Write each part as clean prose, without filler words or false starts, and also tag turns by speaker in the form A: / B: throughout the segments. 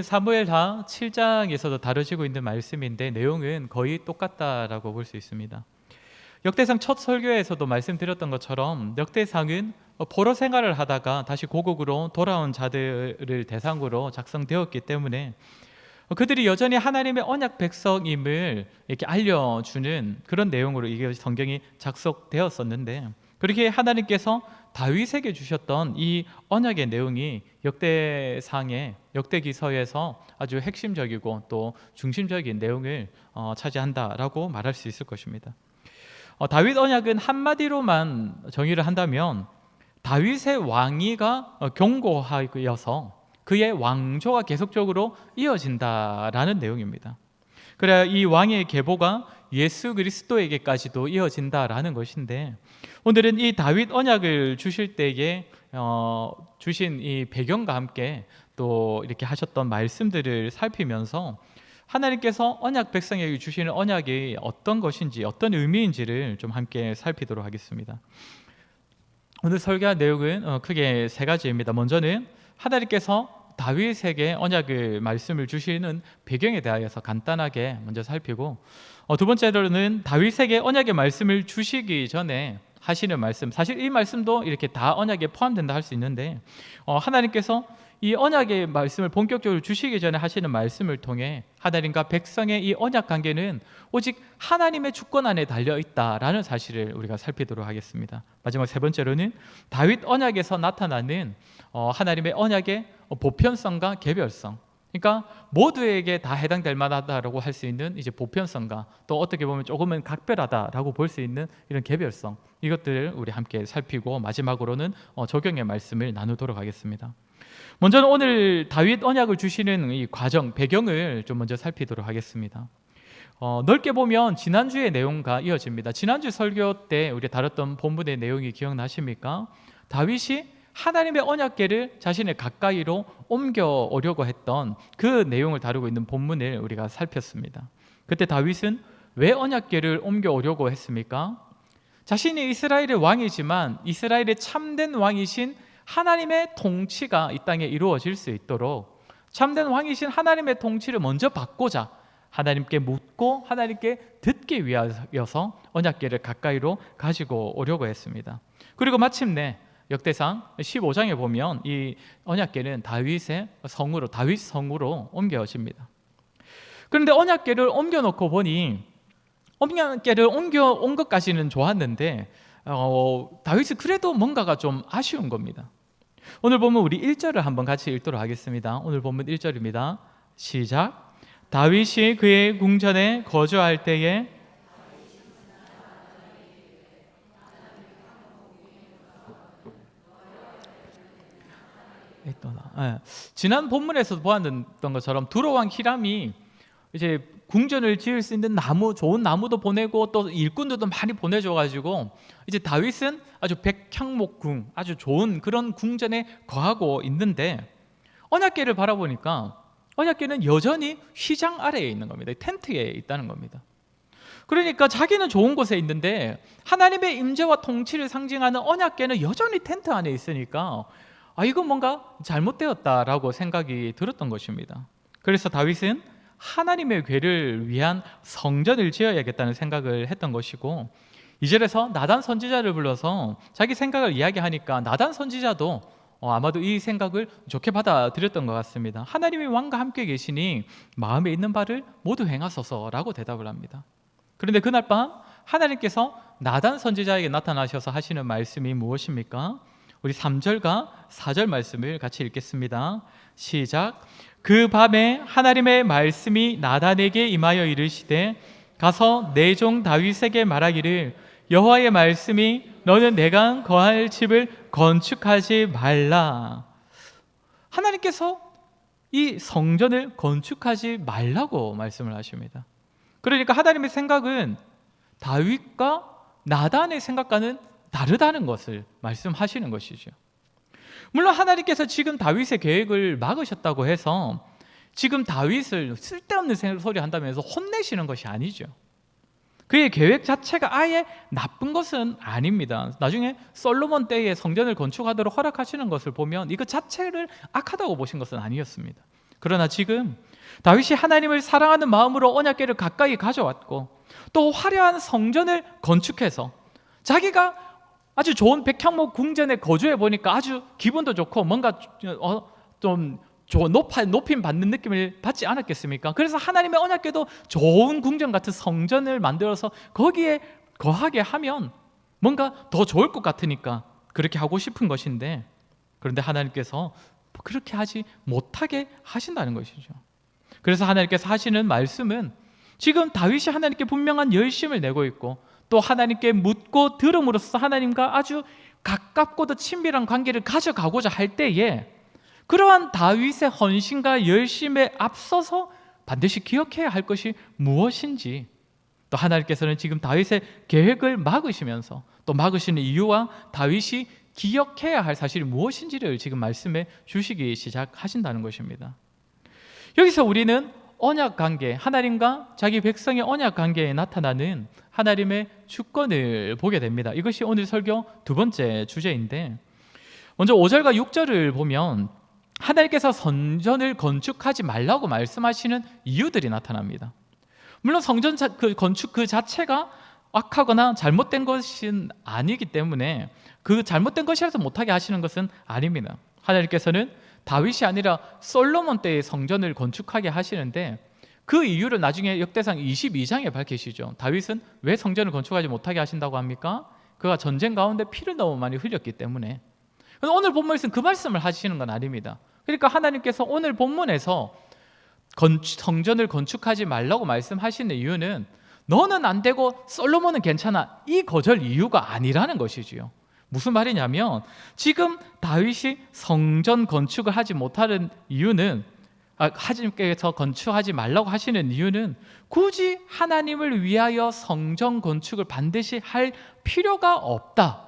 A: 사무엘하 7장에서도 다뤄지고 있는 말씀인데 내용은 거의 똑같다라고 볼 수 있습니다. 역대상 첫 설교에서도 말씀드렸던 것처럼 역대상은 포로 생활을 하다가 다시 고국으로 돌아온 자들을 대상으로 작성되었기 때문에 그들이 여전히 하나님의 언약 백성임을 이렇게 알려주는 그런 내용으로 이게 성경이 작성되었었는데, 그렇게 하나님께서 다윗에게 주셨던 이 언약의 내용이 역대상의 역대기서에서 아주 핵심적이고 또 중심적인 내용을 차지한다라고 말할 수 있을 것입니다. 다윗 언약은 한마디로만 정의를 한다면 다윗의 왕위가 견고하여서 그의 왕조가 계속적으로 이어진다라는 내용입니다. 그래야 이 왕의 계보가 예수 그리스도에게까지도 이어진다라는 것인데, 오늘은 이 다윗 언약을 주실 때에 주신 이 배경과 함께 또 이렇게 하셨던 말씀들을 살피면서 하나님께서 언약 백성에게 주시는 언약이 어떤 것인지, 어떤 의미인지를 좀 함께 살피도록 하겠습니다. 오늘 설교한 내용은 크게 세 가지입니다. 먼저는 하나님께서 다윗에게 언약을 말씀을 주시는 배경에 대하여서 간단하게 먼저 살피고, 두 번째로는 다윗에게 언약의 말씀을 주시기 전에 하시는 말씀, 사실 이 말씀도 이렇게 다 언약에 포함된다 할 수 있는데 하나님께서 이 언약의 말씀을 본격적으로 주시기 전에 하시는 말씀을 통해 하나님과 백성의 이 언약 관계는 오직 하나님의 주권 안에 달려있다라는 사실을 우리가 살피도록 하겠습니다. 마지막 세 번째로는 다윗 언약에서 나타나는 하나님의 언약의 보편성과 개별성, 그러니까 모두에게 다 해당될 만하다라고 할 수 있는 이제 보편성과 또 어떻게 보면 조금은 각별하다라고 볼 수 있는 이런 개별성, 이것들을 우리 함께 살피고 마지막으로는 적용의 말씀을 나누도록 하겠습니다. 먼저는 오늘 다윗 언약을 주시는 이 과정, 배경을 좀 먼저 살피도록 하겠습니다. 넓게 보면 지난주의 내용과 이어집니다. 지난주 설교 때 우리 다뤘던 본문의 내용이 기억나십니까? 다윗이 하나님의 언약궤를 자신의 가까이로 옮겨오려고 했던 그 내용을 다루고 있는 본문을 우리가 살폈습니다. 그때 다윗은 왜 언약궤를 옮겨오려고 했습니까? 자신이 이스라엘의 왕이지만 이스라엘의 참된 왕이신 하나님의 통치가 이 땅에 이루어질 수 있도록 참된 왕이신 하나님의 통치를 먼저 받고자 하나님께 묻고 하나님께 듣기 위하여서 언약궤를 가까이로 가지고 오려고 했습니다. 그리고 마침내 역대상 15장에 보면 이 언약궤는 다윗의 성으로, 다윗 성으로 옮겨집니다. 그런데 언약궤를 옮겨놓고 보니 언약궤를 옮겨온 것까지는 좋았는데 다윗이 그래도 뭔가가 좀 아쉬운 겁니다. 오늘 보면 우리 1절을 한번 같이 읽도록 하겠습니다. 오늘 본문 1절입니다. 시작. 다윗이 그의 궁전에 거주할 때에 지난 본문에서 보았던 것처럼 두로왕 히람이 이제 궁전을 지을 수 있는 나무, 좋은 나무도 보내고 또 일꾼들도 많이 보내줘가지고 이제 다윗은 아주 백향목궁, 아주 좋은 그런 궁전에 거하고 있는데 언약궤를 바라보니까 언약궤는 여전히 휘장 아래에 있는 겁니다. 텐트에 있다는 겁니다. 그러니까 자기는 좋은 곳에 있는데 하나님의 임재와 통치를 상징하는 언약궤는 여전히 텐트 안에 있으니까 이건 뭔가 잘못되었다라고 생각이 들었던 것입니다. 그래서 다윗은 하나님의 궤를 위한 성전을 지어야겠다는 생각을 했던 것이고, 2절에서 나단 선지자를 불러서 자기 생각을 이야기하니까 나단 선지자도 아마도 이 생각을 좋게 받아들였던 것 같습니다. 하나님이 왕과 함께 계시니 마음에 있는 바를 모두 행하소서라고 대답을 합니다. 그런데 그날 밤 하나님께서 나단 선지자에게 나타나셔서 하시는 말씀이 무엇입니까? 우리 3절과 4절 말씀을 같이 읽겠습니다. 시작. 그 밤에 하나님의 말씀이 나단에게 임하여 이르시되 가서 내 종 다윗에게 말하기를 여호와의 말씀이 너는 내가 거할 집을 건축하지 말라. 하나님께서 이 성전을 건축하지 말라고 말씀을 하십니다. 그러니까 하나님의 생각은 다윗과 나단의 생각과는 다르다는 것을 말씀하시는 것이죠. 물론 하나님께서 지금 다윗의 계획을 막으셨다고 해서 지금 다윗을 쓸데없는 소리 한다면서 혼내시는 것이 아니죠. 그의 계획 자체가 아예 나쁜 것은 아닙니다. 나중에 솔로몬 때에 성전을 건축하도록 허락하시는 것을 보면 이거 자체를 악하다고 보신 것은 아니었습니다. 그러나 지금 다윗이 하나님을 사랑하는 마음으로 언약궤를 가까이 가져왔고 또 화려한 성전을 건축해서 자기가 아주 좋은 백향목 궁전에 거주해 보니까 아주 기분도 좋고 뭔가 좀 높임 받는 느낌을 받지 않았겠습니까? 그래서 하나님의 언약궤도 좋은 궁전 같은 성전을 만들어서 거기에 거하게 하면 뭔가 더 좋을 것 같으니까 그렇게 하고 싶은 것인데, 그런데 하나님께서 그렇게 하지 못하게 하신다는 것이죠. 그래서 하나님께서 하시는 말씀은 지금 다윗이 하나님께 분명한 열심을 내고 있고 또 하나님께 묻고 들음으로써 하나님과 아주 가깝고도 친밀한 관계를 가져가고자 할 때에 그러한 다윗의 헌신과 열심에 앞서서 반드시 기억해야 할 것이 무엇인지, 또 하나님께서는 지금 다윗의 계획을 막으시면서 또 막으시는 이유와 다윗이 기억해야 할 사실이 무엇인지를 지금 말씀해 주시기 시작하신다는 것입니다. 여기서 우리는 언약 관계, 하나님과 자기 백성의 언약 관계에 나타나는 하나님의 주권을 보게 됩니다. 이것이 오늘 설교 두 번째 주제인데, 먼저 5절과 6절을 보면 하나님께서 성전을 건축하지 말라고 말씀하시는 이유들이 나타납니다. 물론 성전 건축 그 자체가 악하거나 잘못된 것은 아니기 때문에 그 잘못된 것이라서 못하게 하시는 것은 아닙니다. 하나님께서는 다윗이 아니라 솔로몬 때의 성전을 건축하게 하시는데 그 이유를 나중에 역대상 22장에 밝히시죠. 다윗은 왜 성전을 건축하지 못하게 하신다고 합니까? 그가 전쟁 가운데 피를 너무 많이 흘렸기 때문에. 오늘 본문에서는 그 말씀을 하시는 건 아닙니다. 그러니까 하나님께서 오늘 본문에서 성전을 건축하지 말라고 말씀하시는 이유는 너는 안 되고 솔로몬은 괜찮아, 이 거절 이유가 아니라는 것이지요. 무슨 말이냐면 지금 다윗이 성전 건축을 하지 못하는 이유는, 하나님께서 건축하지 말라고 하시는 이유는 굳이 하나님을 위하여 성전 건축을 반드시 할 필요가 없다,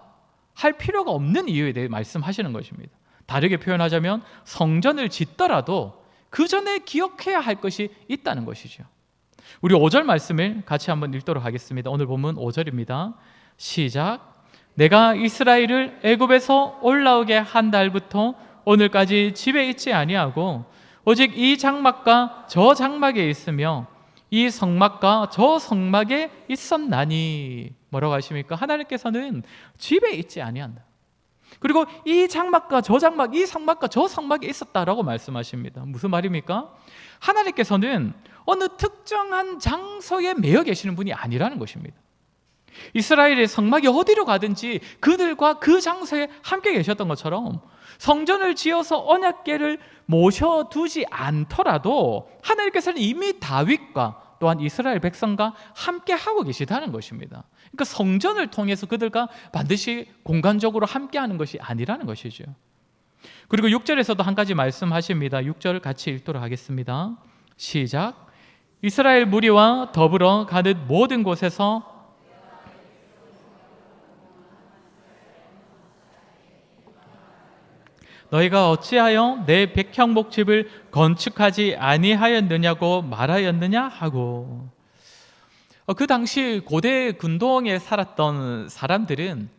A: 할 필요가 없는 이유에 대해 말씀하시는 것입니다. 다르게 표현하자면 성전을 짓더라도 그 전에 기억해야 할 것이 있다는 것이죠. 우리 5절 말씀을 같이 한번 읽도록 하겠습니다. 오늘 본문 5절입니다. 시작. 내가 이스라엘을 애굽에서 올라오게 한 달부터 오늘까지 집에 있지 아니하고 오직 이 장막과 저 장막에 있으며 이 성막과 저 성막에 있었나니. 뭐라고 하십니까? 하나님께서는 집에 있지 아니한다. 그리고 이 장막과 저 장막, 이 성막과 저 성막에 있었다라고 말씀하십니다. 무슨 말입니까? 하나님께서는 어느 특정한 장소에 매여 계시는 분이 아니라는 것입니다. 이스라엘의 성막이 어디로 가든지 그들과 그 장소에 함께 계셨던 것처럼 성전을 지어서 언약궤를 모셔두지 않더라도 하나님께서는 이미 다윗과 또한 이스라엘 백성과 함께 하고 계시다는 것입니다. 그러니까 성전을 통해서 그들과 반드시 공간적으로 함께하는 것이 아니라는 것이죠. 그리고 6절에서도 한 가지 말씀하십니다. 6절 같이 읽도록 하겠습니다. 시작. 이스라엘 무리와 더불어 가는 모든 곳에서 너희가 어찌하여 내 백향목 집을 건축하지 아니하였느냐고 말하였느냐 하고. 그 당시 고대 근동에 살았던 사람들은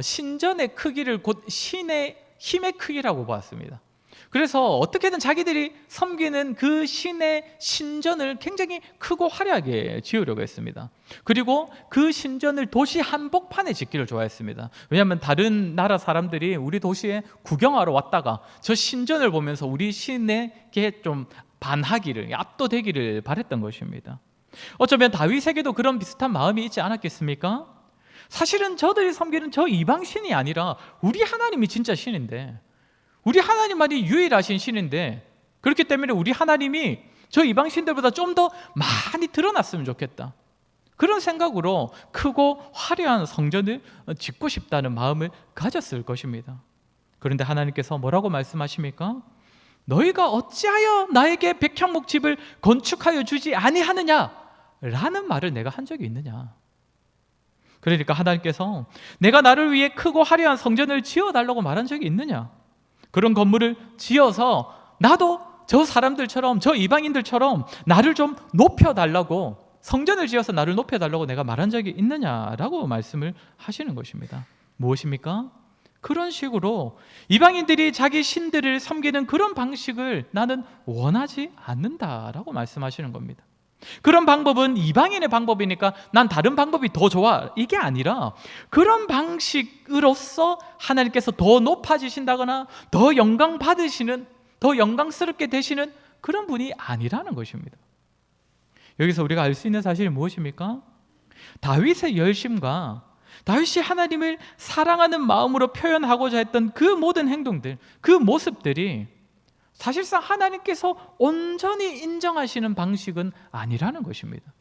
A: 신전의 크기를 곧 신의 힘의 크기라고 보았습니다. 그래서 어떻게든 자기들이 섬기는 그 신의 신전을 굉장히 크고 화려하게 지으려고 했습니다. 그리고 그 신전을 도시 한복판에 짓기를 좋아했습니다. 왜냐하면 다른 나라 사람들이 우리 도시에 구경하러 왔다가 저 신전을 보면서 우리 신에게 좀 반하기를, 압도되기를 바랬던 것입니다. 어쩌면 다윗에게도 그런 비슷한 마음이 있지 않았겠습니까? 사실은 저들이 섬기는 저 이방 신이 아니라 우리 하나님이 진짜 신인데, 우리 하나님만이 유일하신 신인데, 그렇기 때문에 우리 하나님이 저 이방 신들보다 좀 더 많이 드러났으면 좋겠다, 그런 생각으로 크고 화려한 성전을 짓고 싶다는 마음을 가졌을 것입니다. 그런데 하나님께서 뭐라고 말씀하십니까? 너희가 어찌하여 나에게 백향목 집을 건축하여 주지 아니하느냐 라는 말을 내가 한 적이 있느냐. 그러니까 하나님께서 내가 나를 위해 크고 화려한 성전을 지어달라고 말한 적이 있느냐, 그런 건물을 지어서 나도 저 사람들처럼, 저 이방인들처럼 나를 좀 높여달라고, 성전을 지어서 나를 높여달라고 내가 말한 적이 있느냐라고 말씀을 하시는 것입니다. 무엇입니까? 그런 식으로 이방인들이 자기 신들을 섬기는 그런 방식을 나는 원하지 않는다라고 말씀하시는 겁니다. 그런 방법은 이방인의 방법이니까 난 다른 방법이 더 좋아, 이게 아니라 그런 방식으로서 하나님께서 더 높아지신다거나 더 영광 받으시는, 더 영광스럽게 되시는 그런 분이 아니라는 것입니다. 여기서 우리가 알 수 있는 사실이 무엇입니까? 다윗의 열심과 다윗이 하나님을 사랑하는 마음으로 표현하고자 했던 그 모든 행동들, 그 모습들이 사실상 하나님께서 온전히 인정하시는 방식은 아니라는 것입니다.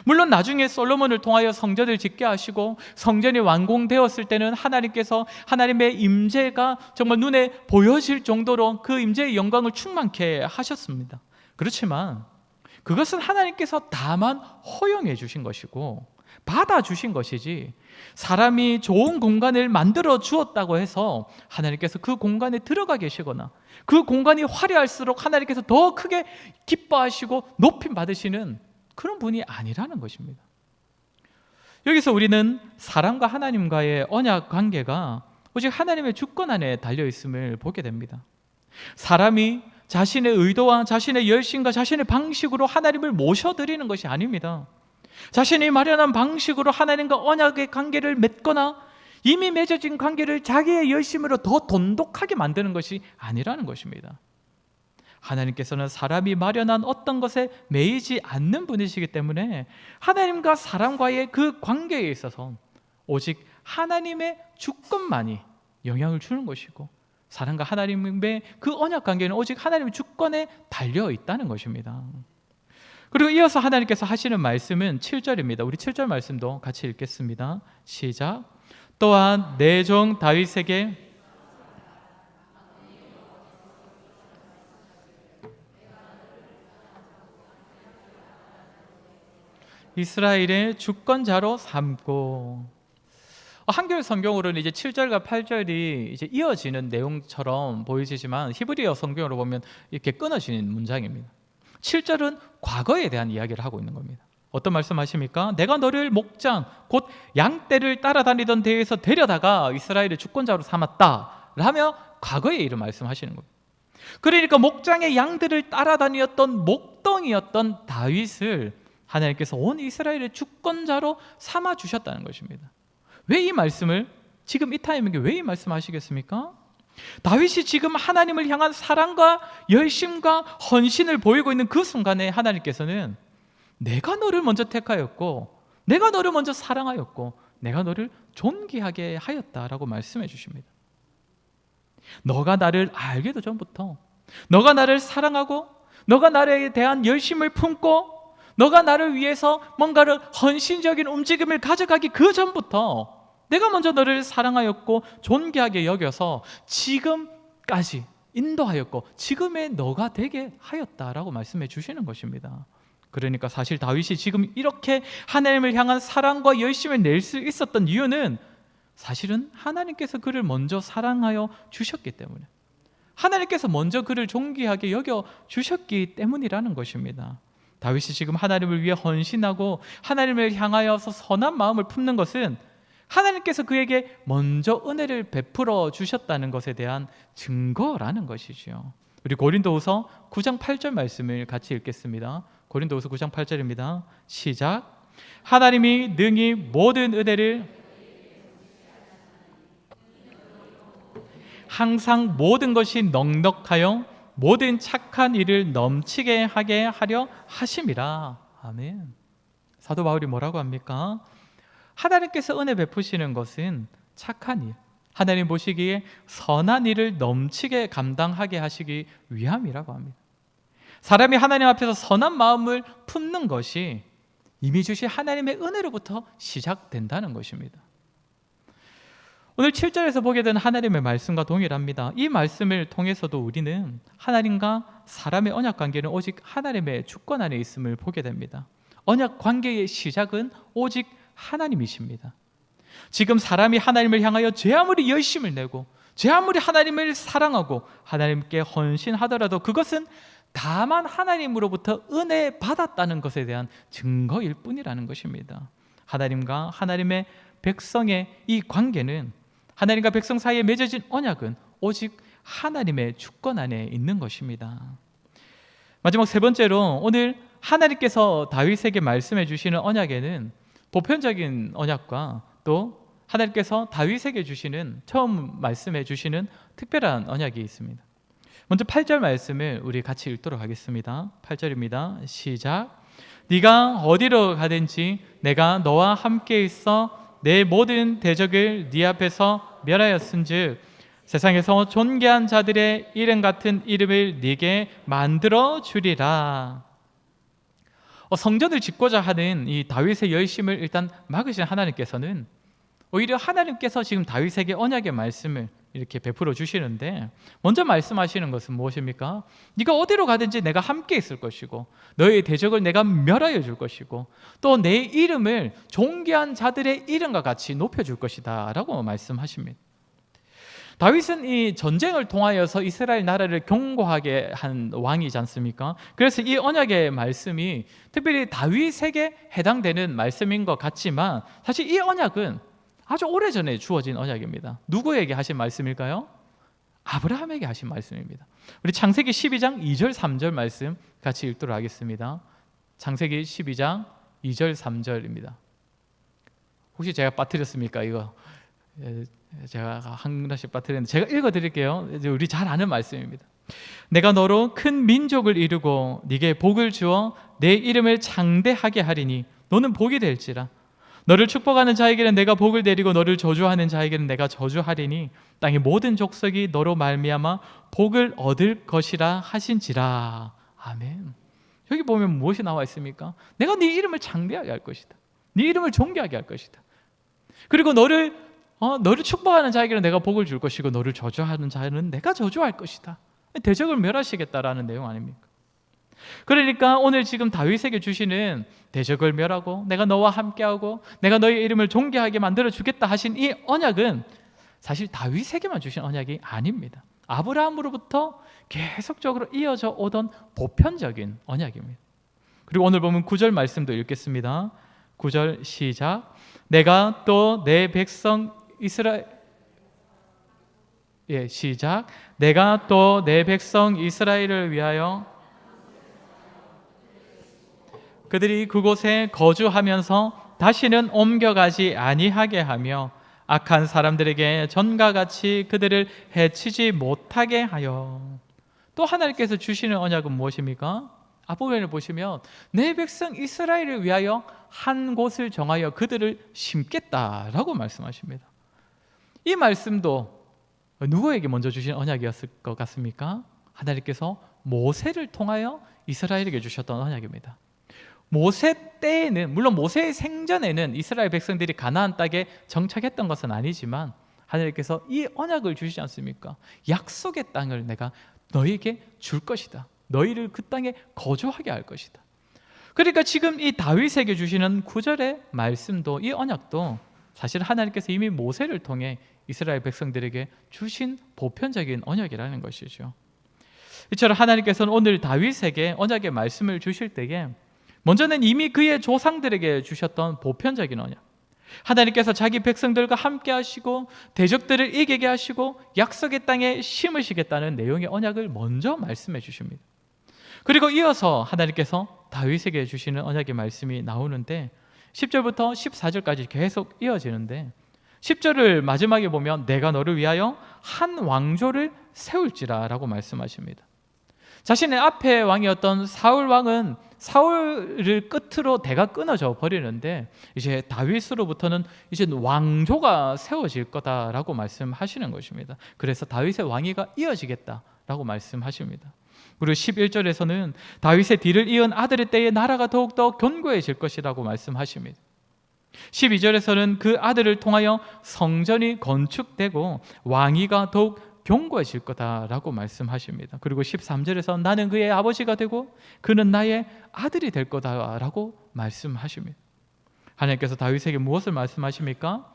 A: 물론 나중에 솔로몬을 통하여 성전을 짓게 하시고 성전이 완공되었을 때는 하나님께서 하나님의 임재가 정말 눈에 보여질 정도로 그 임재의 영광을 충만케 하셨습니다. 그렇지만 그것은 하나님께서 다만 허용해 주신 것이고 받아주신 것이지, 사람이 좋은 공간을 만들어 주었다고 해서 하나님께서 그 공간에 들어가 계시거나 그 공간이 화려할수록 하나님께서 더 크게 기뻐하시고 높임 받으시는 그런 분이 아니라는 것입니다. 여기서 우리는 사람과 하나님과의 언약 관계가 오직 하나님의 주권 안에 달려 있음을 보게 됩니다. 사람이 자신의 의도와 자신의 열심과 자신의 방식으로 하나님을 모셔드리는 것이 아닙니다. 자신이 마련한 방식으로 하나님과 언약의 관계를 맺거나 이미 맺어진 관계를 자기의 열심으로 더 돈독하게 만드는 것이 아니라는 것입니다. 하나님께서는 사람이 마련한 어떤 것에 매이지 않는 분이시기 때문에 하나님과 사람과의 그 관계에 있어서 오직 하나님의 주권만이 영향을 주는 것이고, 사람과 하나님의 그 언약 관계는 오직 하나님의 주권에 달려 있다는 것입니다. 그리고 이어서 하나님께서 하시는 말씀은 7절입니다. 우리 7절 말씀도 같이 읽겠습니다. 시작. 또한 내 종 다윗에게 이스라엘의 주권자로 삼고. 한겨레 성경으로는 이제 7절과 8절이 이제 이어지는 내용처럼 보이지만 히브리어 성경으로 보면 이렇게 끊어지는 문장입니다. 7절은 과거에 대한 이야기를 하고 있는 겁니다. 어떤 말씀하십니까? 내가 너를 목장, 곧 양떼를 따라다니던 데에서 데려다가 이스라엘의 주권자로 삼았다 라며 과거의 일을 말씀하시는 겁니다. 그러니까 목장의 양들을 따라다녔던 목동이었던 다윗을 하나님께서 온 이스라엘의 주권자로 삼아주셨다는 것입니다. 왜 이 말씀을 지금 이 타이밍에 왜 이 말씀하시겠습니까? 다윗이 지금 하나님을 향한 사랑과 열심과 헌신을 보이고 있는 그 순간에 하나님께서는 내가 너를 먼저 택하였고 내가 너를 먼저 사랑하였고 내가 너를 존귀하게 하였다라고 말씀해 주십니다. 너가 나를 알기도 전부터, 너가 나를 사랑하고 너가 나에 대한 열심을 품고 너가 나를 위해서 뭔가를 헌신적인 움직임을 가져가기 그 전부터 내가 먼저 너를 사랑하였고 존귀하게 여겨서 지금까지 인도하였고 지금의 너가 되게 하였다라고 말씀해 주시는 것입니다. 그러니까 사실 다윗이 지금 이렇게 하나님을 향한 사랑과 열심을 낼 수 있었던 이유는 사실은 하나님께서 그를 먼저 사랑하여 주셨기 때문에, 하나님께서 먼저 그를 존귀하게 여겨 주셨기 때문이라는 것입니다. 다윗이 지금 하나님을 위해 헌신하고 하나님을 향하여서 선한 마음을 품는 것은 하나님께서 그에게 먼저 은혜를 베풀어 주셨다는 것에 대한 증거라는 것이죠. 우리 고린도후서 9장 8절 말씀을 같이 읽겠습니다. 고린도후서 9장 8절입니다. 시작. 하나님이 능히 모든 은혜를 항상 모든 것이 넉넉하여 모든 착한 일을 넘치게 하게 하려 하심이라. 아멘. 사도 바울이 뭐라고 합니까? 하나님께서 은혜 베푸시는 것은 착한 일, 하나님 보시기에 선한 일을 넘치게 감당하게 하시기 위함이라고 합니다. 사람이 하나님 앞에서 선한 마음을 품는 것이 이미 주신 하나님의 은혜로부터 시작된다는 것입니다. 오늘 7절에서 보게 되는 하나님의 말씀과 동일합니다. 이 말씀을 통해서도 우리는 하나님과 사람의 언약 관계는 오직 하나님의 주권 안에 있음을 보게 됩니다. 언약 관계의 시작은 오직 하나님이십니다. 지금 사람이 하나님을 향하여 제 아무리 열심을 내고 제 아무리 하나님을 사랑하고 하나님께 헌신하더라도 그것은 다만 하나님으로부터 은혜 받았다는 것에 대한 증거일 뿐이라는 것입니다. 하나님과 하나님의 백성의 이 관계는 하나님과 백성 사이에 맺어진 언약은 오직 하나님의 주권 안에 있는 것입니다. 마지막 세 번째로 오늘 하나님께서 다윗에게 말씀해 주시는 언약에는 보편적인 언약과 또 하나님께서 다윗에게 주시는 처음 말씀해 주시는 특별한 언약이 있습니다. 먼저 8절 말씀을 우리 같이 읽도록 하겠습니다. 8절입니다. 시작. 네가 어디로 가든지 내가 너와 함께 있어 내 모든 대적을 네 앞에서 멸하였은즉 세상에서 존귀한 자들의 이름 같은 이름을 네게 만들어 주리라. 성전을 짓고자 하는 이 다윗의 열심을 일단 막으신 하나님께서는 오히려 하나님께서 지금 다윗에게 언약의 말씀을 이렇게 베풀어 주시는데 먼저 말씀하시는 것은 무엇입니까? 네가 어디로 가든지 내가 함께 있을 것이고 너의 대적을 내가 멸하여 줄 것이고 또 내 이름을 존귀한 자들의 이름과 같이 높여줄 것이다 라고 말씀하십니다. 다윗은 이 전쟁을 통하여서 이스라엘 나라를 견고하게 한 왕이지 않습니까? 그래서 이 언약의 말씀이 특별히 다윗에게 해당되는 말씀인 것 같지만 사실 이 언약은 아주 오래전에 주어진 언약입니다. 누구에게 하신 말씀일까요? 아브라함에게 하신 말씀입니다. 우리 창세기 12장 2절 3절 말씀 같이 읽도록 하겠습니다. 창세기 12장 2절 3절입니다. 혹시 제가 빠뜨렸습니까? 이거 제가 한 군데씩 빠뜨렸는데 제가 읽어드릴게요. 우리 잘 아는 말씀입니다. 내가 너로 큰 민족을 이루고 네게 복을 주어 내 이름을 장대하게 하리니 너는 복이 될지라. 너를 축복하는 자에게는 내가 복을 내리고 너를 저주하는 자에게는 내가 저주하리니 땅의 모든 족속이 너로 말미암아 복을 얻을 것이라 하신지라. 아멘. 여기 보면 무엇이 나와 있습니까? 내가 네 이름을 장대하게 할 것이다. 네 이름을 존귀하게 할 것이다. 그리고 너를 축복하는 자에게는 내가 복을 줄 것이고 너를 저주하는 자는 내가 저주할 것이다. 대적을 멸하시겠다라는 내용 아닙니까? 그러니까 오늘 지금 다윗에게 주시는 대적을 멸하고 내가 너와 함께하고 내가 너의 이름을 존귀하게 만들어 주겠다 하신 이 언약은 사실 다윗에게만 주신 언약이 아닙니다. 아브라함으로부터 계속적으로 이어져 오던 보편적인 언약입니다. 그리고 오늘 보면 9절 말씀도 읽겠습니다. 9절 시작. 내가 또 내 백성 이스라엘 시작. 내가 또 내 백성 이스라엘을 위하여 그들이 그곳에 거주하면서 다시는 옮겨가지 아니하게 하며 악한 사람들에게 전과 같이 그들을 해치지 못하게 하여. 또 하나님께서 주시는 언약은 무엇입니까? 앞부분을 보시면 내 백성 이스라엘을 위하여 한 곳을 정하여 그들을 심겠다라고 말씀하십니다. 이 말씀도 누구에게 먼저 주신 언약이었을 것 같습니까? 하나님께서 모세를 통하여 이스라엘에게 주셨던 언약입니다. 모세 때에는, 물론 모세의 생전에는 이스라엘 백성들이 가나안 땅에 정착했던 것은 아니지만 하나님께서 이 언약을 주시지 않습니까? 약속의 땅을 내가 너희에게 줄 것이다. 너희를 그 땅에 거주하게 할 것이다. 그러니까 지금 이 다윗에게 주시는 9절의 말씀도, 이 언약도 사실 하나님께서 이미 모세를 통해 이스라엘 백성들에게 주신 보편적인 언약이라는 것이죠. 이처럼 하나님께서는 오늘 다윗에게 언약의 말씀을 주실 때에 먼저는 이미 그의 조상들에게 주셨던 보편적인 언약, 하나님께서 자기 백성들과 함께 하시고 대적들을 이기게 하시고 약속의 땅에 심으시겠다는 내용의 언약을 먼저 말씀해 주십니다. 그리고 이어서 하나님께서 다윗에게 주시는 언약의 말씀이 나오는데 10절부터 14절까지 계속 이어지는데 10절을 마지막에 보면 내가 너를 위하여 한 왕조를 세울지라 라고 말씀하십니다. 자신의 앞에 왕이었던 사울 왕은 사울을 끝으로 대가 끊어져 버리는데 이제 다윗으로부터는 이제 왕조가 세워질 거다라고 말씀하시는 것입니다. 그래서 다윗의 왕위가 이어지겠다라고 말씀하십니다. 그리고 11절에서는 다윗의 뒤를 이은 아들의 때에 나라가 더욱더 견고해질 것이라고 말씀하십니다. 12절에서는 그 아들을 통하여 성전이 건축되고 왕위가 더욱 견고해질 거다라고 말씀하십니다. 그리고 13절에서 나는 그의 아버지가 되고 그는 나의 아들이 될 거다라고 말씀하십니다. 하나님께서 다윗에게 무엇을 말씀하십니까?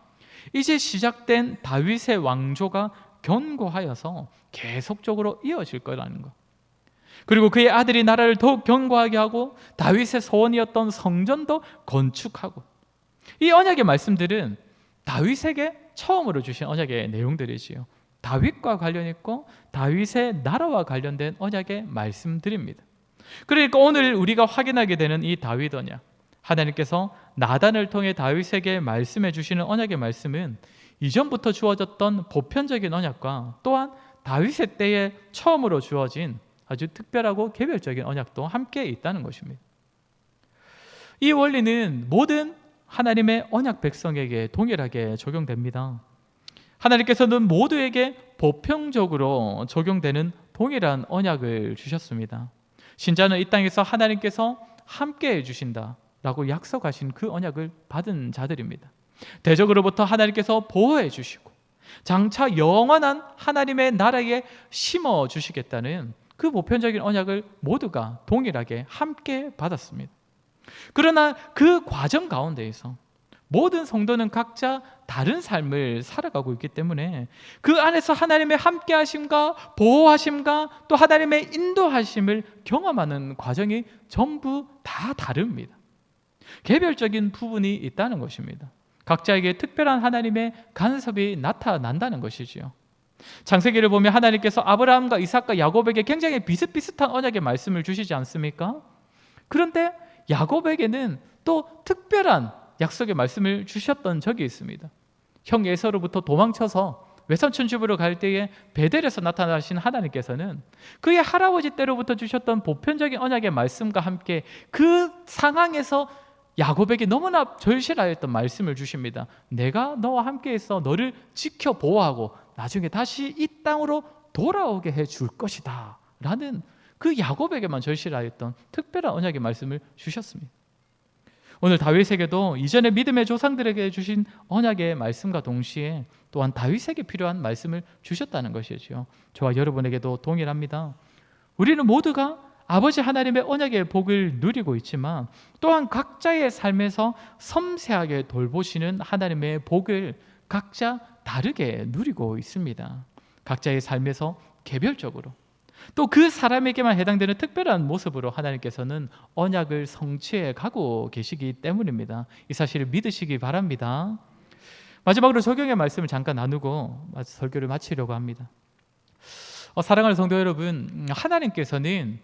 A: 이제 시작된 다윗의 왕조가 견고하여서 계속적으로 이어질 거라는 것. 그리고 그의 아들이 나라를 더욱 견고하게 하고 다윗의 소원이었던 성전도 건축하고. 이 언약의 말씀들은 다윗에게 처음으로 주신 언약의 내용들이지요. 다윗과 관련 있고 다윗의 나라와 관련된 언약의 말씀들입니다. 그러니까 오늘 우리가 확인하게 되는 이 다윗 언약, 하나님께서 나단을 통해 다윗에게 말씀해 주시는 언약의 말씀은 이전부터 주어졌던 보편적인 언약과 또한 다윗의 때에 처음으로 주어진 아주 특별하고 개별적인 언약도 함께 있다는 것입니다. 이 원리는 모든 하나님의 언약 백성에게 동일하게 적용됩니다. 하나님께서는 모두에게 보편적으로 적용되는 동일한 언약을 주셨습니다. 신자는 이 땅에서 하나님께서 함께 해주신다라고 약속하신 그 언약을 받은 자들입니다. 대적으로부터 하나님께서 보호해 주시고 장차 영원한 하나님의 나라에 심어 주시겠다는 그 보편적인 언약을 모두가 동일하게 함께 받았습니다. 그러나 그 과정 가운데에서 모든 성도는 각자 다른 삶을 살아가고 있기 때문에 그 안에서 하나님의 함께하심과 보호하심과 또 하나님의 인도하심을 경험하는 과정이 전부 다 다릅니다. 개별적인 부분이 있다는 것입니다. 각자에게 특별한 하나님의 간섭이 나타난다는 것이지요. 창세기를 보면 하나님께서 아브라함과 이삭과 야곱에게 굉장히 비슷비슷한 언약의 말씀을 주시지 않습니까? 그런데 야곱에게는 또 특별한 약속의 말씀을 주셨던 적이 있습니다. 형 에서로부터 도망쳐서 외삼촌 집으로 갈 때에 베델에서 나타나신 하나님께서는 그의 할아버지 때로부터 주셨던 보편적인 언약의 말씀과 함께 그 상황에서 야곱에게 너무나 절실하였던 말씀을 주십니다. 내가 너와 함께 있어 너를 지켜 보호하고 나중에 다시 이 땅으로 돌아오게 해줄 것이다 라는 그 야곱에게만 절실하였던 특별한 언약의 말씀을 주셨습니다. 오늘 다윗에게도 이전에 믿음의 조상들에게 주신 언약의 말씀과 동시에 또한 다윗에게 필요한 말씀을 주셨다는 것이죠. 저와 여러분에게도 동일합니다. 우리는 모두가 아버지 하나님의 언약의 복을 누리고 있지만 또한 각자의 삶에서 섬세하게 돌보시는 하나님의 복을 각자 다르게 누리고 있습니다. 각자의 삶에서 개별적으로 또 그 사람에게만 해당되는 특별한 모습으로 하나님께서는 언약을 성취해 가고 계시기 때문입니다. 이 사실을 믿으시기 바랍니다. 마지막으로 적용의 말씀을 잠깐 나누고 설교를 마치려고 합니다. 사랑하는 성도 여러분, 하나님께서는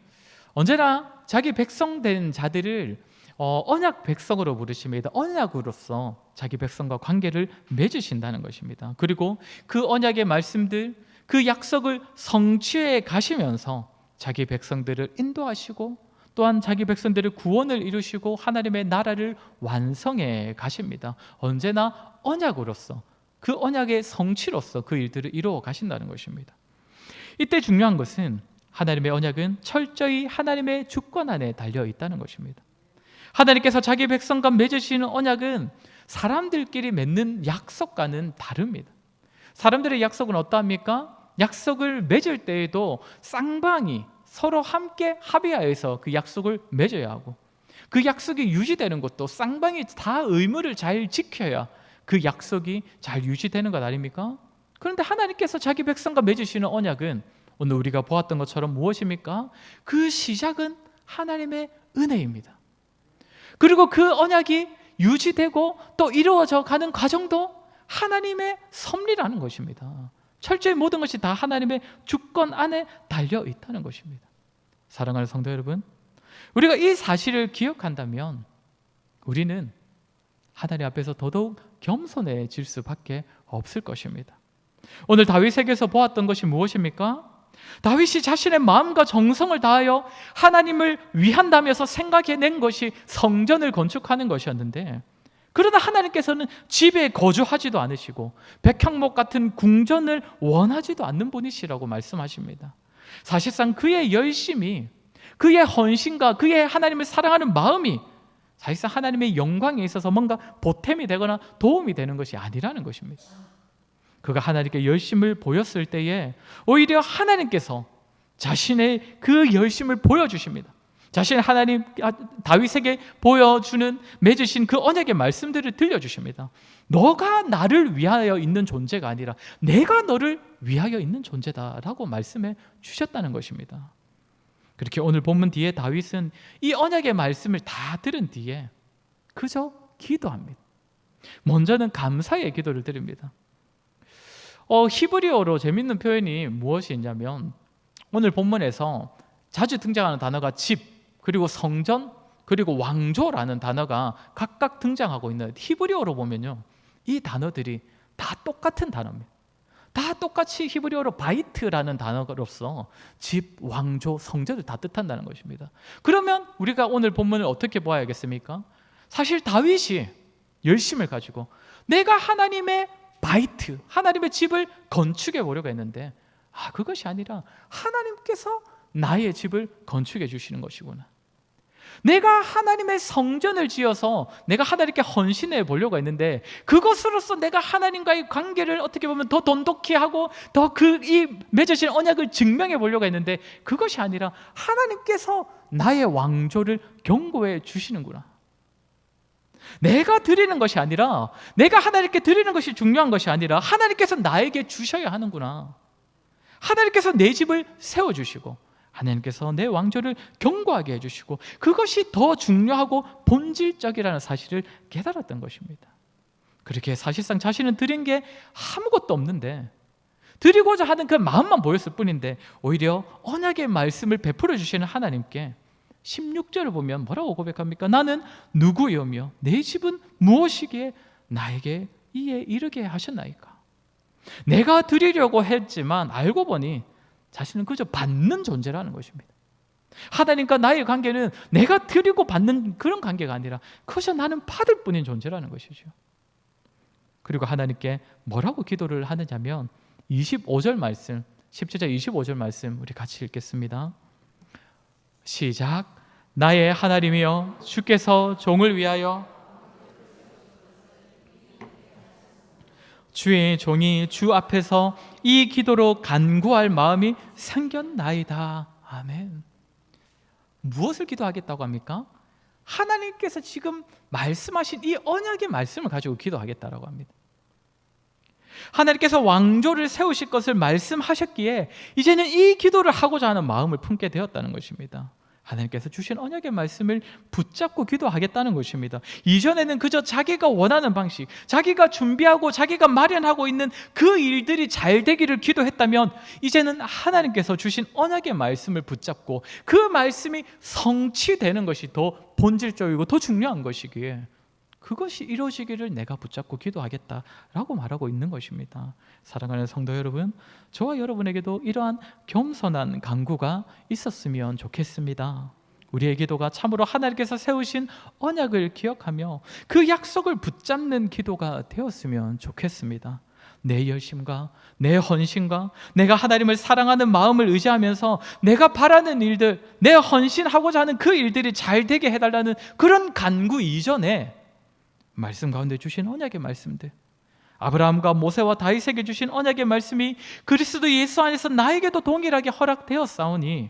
A: 언제나 자기 백성된 자들을 언약 백성으로 부르십니다. 언약으로서 자기 백성과 관계를 맺으신다는 것입니다. 그리고 그 언약의 말씀들, 그 약속을 성취해 가시면서 자기 백성들을 인도하시고 또한 자기 백성들의 구원을 이루시고 하나님의 나라를 완성해 가십니다. 언제나 언약으로서 그 언약의 성취로서 그 일들을 이루어 가신다는 것입니다. 이때 중요한 것은 하나님의 언약은 철저히 하나님의 주권 안에 달려 있다는 것입니다. 하나님께서 자기 백성과 맺으시는 언약은 사람들끼리 맺는 약속과는 다릅니다. 사람들의 약속은 어떠합니까? 약속을 맺을 때에도 쌍방이 서로 함께 합의하여서 그 약속을 맺어야 하고 그 약속이 유지되는 것도 쌍방이 다 의무를 잘 지켜야 그 약속이 잘 유지되는 것 아닙니까? 그런데 하나님께서 자기 백성과 맺으시는 언약은 오늘 우리가 보았던 것처럼 무엇입니까? 그 시작은 하나님의 은혜입니다. 그리고 그 언약이 유지되고 또 이루어져 가는 과정도 하나님의 섭리라는 것입니다. 철저히 모든 것이 다 하나님의 주권 안에 달려 있다는 것입니다. 사랑하는 성도 여러분, 우리가 이 사실을 기억한다면 우리는 하나님 앞에서 더더욱 겸손해질 수밖에 없을 것입니다. 오늘 다윗에게서 보았던 것이 무엇입니까? 다윗이 자신의 마음과 정성을 다하여 하나님을 위한다면서 생각해낸 것이 성전을 건축하는 것이었는데, 그러나 하나님께서는 집에 거주하지도 않으시고 백향목 같은 궁전을 원하지도 않는 분이시라고 말씀하십니다. 사실상 그의 열심이, 그의 헌신과 그의 하나님을 사랑하는 마음이 사실상 하나님의 영광에 있어서 뭔가 보탬이 되거나 도움이 되는 것이 아니라는 것입니다. 그가 하나님께 열심을 보였을 때에 오히려 하나님께서 자신의 그 열심을 보여주십니다. 자신의 하나님 다윗에게 보여주는 맺으신 그 언약의 말씀들을 들려주십니다. 너가 나를 위하여 있는 존재가 아니라 내가 너를 위하여 있는 존재다라고 말씀해 주셨다는 것입니다. 그렇게 오늘 본문 뒤에 다윗은 이 언약의 말씀을 다 들은 뒤에 그저 기도합니다. 먼저는 감사의 기도를 드립니다. 히브리어로 재밌는 표현이 무엇이 있냐면 오늘 본문에서 자주 등장하는 단어가 집, 그리고 성전, 그리고 왕조라는 단어가 각각 등장하고 있는 히브리어로 보면요, 이 단어들이 다 똑같은 단어입니다. 다 똑같이 히브리어로 바이트라는 단어로서 집, 왕조, 성전을 다 뜻한다는 것입니다. 그러면 우리가 오늘 본문을 어떻게 보아야겠습니까? 사실 다윗이 열심을 가지고 내가 하나님의 바이트, 하나님의 집을 건축해 보려고 했는데 그것이 아니라 하나님께서 나의 집을 건축해 주시는 것이구나. 내가 하나님의 성전을 지어서 내가 하나님께 헌신해 보려고 했는데 그것으로서 내가 하나님과의 관계를 어떻게 보면 더 돈독히 하고 더 이 맺어진 언약을 증명해 보려고 했는데 그것이 아니라 하나님께서 나의 왕조를 견고해 주시는구나. 내가 드리는 것이 아니라, 내가 하나님께 드리는 것이 중요한 것이 아니라 하나님께서 나에게 주셔야 하는구나. 하나님께서 내 집을 세워주시고 하나님께서 내 왕조를 견고하게 해주시고 그것이 더 중요하고 본질적이라는 사실을 깨달았던 것입니다. 그렇게 사실상 자신은 드린 게 아무것도 없는데 드리고자 하는 그 마음만 보였을 뿐인데 오히려 언약의 말씀을 베풀어 주시는 하나님께 16절을 보면 뭐라고 고백합니까? 나는 누구이오며 내 집은 무엇이기에 나에게 이에 이르게 하셨나이까? 내가 드리려고 했지만 알고 보니 자신은 그저 받는 존재라는 것입니다. 하나님과 나의 관계는 내가 드리고 받는 그런 관계가 아니라 그저 나는 받을 뿐인 존재라는 것이죠. 그리고 하나님께 뭐라고 기도를 하느냐면 25절 말씀, 17절 25절 말씀 우리 같이 읽겠습니다. 시작. 나의 하나님이여 주께서 종을 위하여 주의 종이 주 앞에서 이 기도로 간구할 마음이 생겼나이다. 아멘. 무엇을 기도하겠다고 합니까? 하나님께서 지금 말씀하신 이 언약의 말씀을 가지고 기도하겠다라고 합니다. 하나님께서 왕조를 세우실 것을 말씀하셨기에 이제는 이 기도를 하고자 하는 마음을 품게 되었다는 것입니다. 하나님께서 주신 언약의 말씀을 붙잡고 기도하겠다는 것입니다. 이전에는 그저 자기가 원하는 방식, 자기가 준비하고 자기가 마련하고 있는 그 일들이 잘 되기를 기도했다면 이제는 하나님께서 주신 언약의 말씀을 붙잡고 그 말씀이 성취되는 것이 더 본질적이고 더 중요한 것이기에 그것이 이루어지기를 내가 붙잡고 기도하겠다라고 말하고 있는 것입니다. 사랑하는 성도 여러분, 저와 여러분에게도 이러한 겸손한 간구가 있었으면 좋겠습니다. 우리의 기도가 참으로 하나님께서 세우신 언약을 기억하며 그 약속을 붙잡는 기도가 되었으면 좋겠습니다. 내 열심과 내 헌신과 내가 하나님을 사랑하는 마음을 의지하면서 내가 바라는 일들, 내 헌신하고자 하는 그 일들이 잘 되게 해달라는 그런 간구 이전에 말씀 가운데 주신 언약의 말씀들, 아브라함과 모세와 다윗에게 주신 언약의 말씀이 그리스도 예수 안에서 나에게도 동일하게 허락되었사오니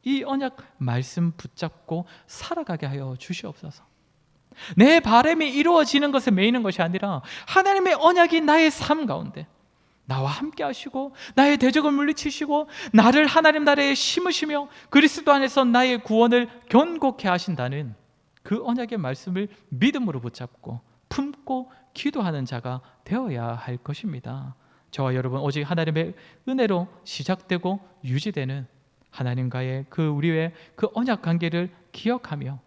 A: 이 언약 말씀 붙잡고 살아가게 하여 주시옵소서. 내 바람이 이루어지는 것에 매이는 것이 아니라 하나님의 언약이 나의 삶 가운데 나와 함께 하시고 나의 대적을 물리치시고 나를 하나님 나라에 심으시며 그리스도 안에서 나의 구원을 견고케 하신다는 그 언약의 말씀을 믿음으로 붙잡고 품고 기도하는 자가 되어야 할 것입니다. 저와 여러분 오직 하나님의 은혜로 시작되고 유지되는 하나님과의 그 우리의 그 언약 관계를 기억하며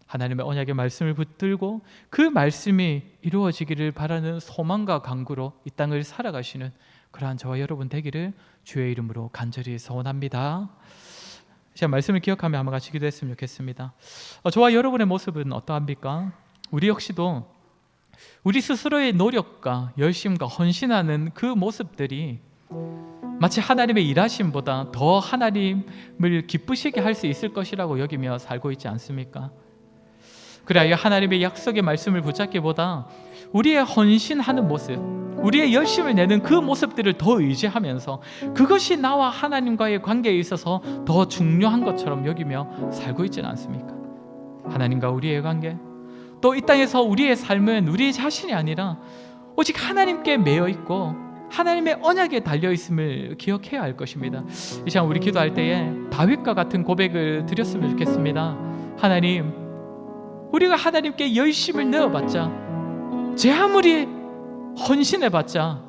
A: 하나님의 언약의 말씀을 붙들고 그 말씀이 이루어지기를 바라는 소망과 간구로 이 땅을 살아가시는 그러한 저와 여러분 되기를 주의 이름으로 간절히 소원합니다. 제가 말씀을 기억하며 한번 같이 기도했으면 좋겠습니다. 저와 여러분의 모습은 어떠합니까? 우리 역시도 우리 스스로의 노력과 열심과 헌신하는 그 모습들이 마치 하나님의 일하심보다 더 하나님을 기쁘시게 할 수 있을 것이라고 여기며 살고 있지 않습니까? 그래야 하나님의 약속의 말씀을 붙잡기보다 우리의 헌신하는 모습, 우리의 열심을 내는 그 모습들을 더 의지하면서 그것이 나와 하나님과의 관계에 있어서 더 중요한 것처럼 여기며 살고 있지는 않습니까? 하나님과 우리의 관계, 또 이 땅에서 우리의 삶은 우리 자신이 아니라 오직 하나님께 매여 있고 하나님의 언약에 달려 있음을 기억해야 할 것입니다. 이 시간 우리 기도할 때에 다윗과 같은 고백을 드렸으면 좋겠습니다. 하나님, 우리가 하나님께 열심을 내어봤자, 제 아무리 헌신해봤자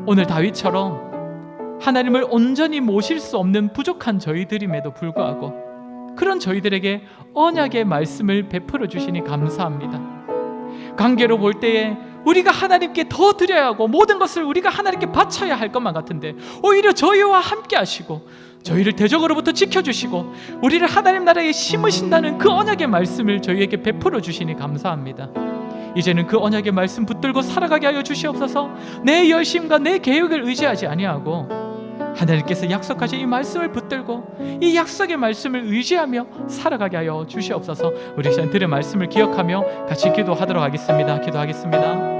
A: 오늘 다윗처럼 하나님을 온전히 모실 수 없는 부족한 저희들임에도 불구하고 그런 저희들에게 언약의 말씀을 베풀어 주시니 감사합니다. 관계로 볼 때에 우리가 하나님께 더 드려야 하고 모든 것을 우리가 하나님께 바쳐야 할 것만 같은데 오히려 저희와 함께 하시고 저희를 대적으로부터 지켜주시고 우리를 하나님 나라에 심으신다는 그 언약의 말씀을 저희에게 베풀어 주시니 감사합니다. 이제는 그 언약의 말씀 붙들고 살아가게 하여 주시옵소서. 내 열심과 내 계획을 의지하지 아니하고 하나님께서 약속하신 이 말씀을 붙들고 이 약속의 말씀을 의지하며 살아가게 하여 주시옵소서. 우리 시간 들은 말씀을 기억하며 같이 기도하도록 하겠습니다. 기도하겠습니다.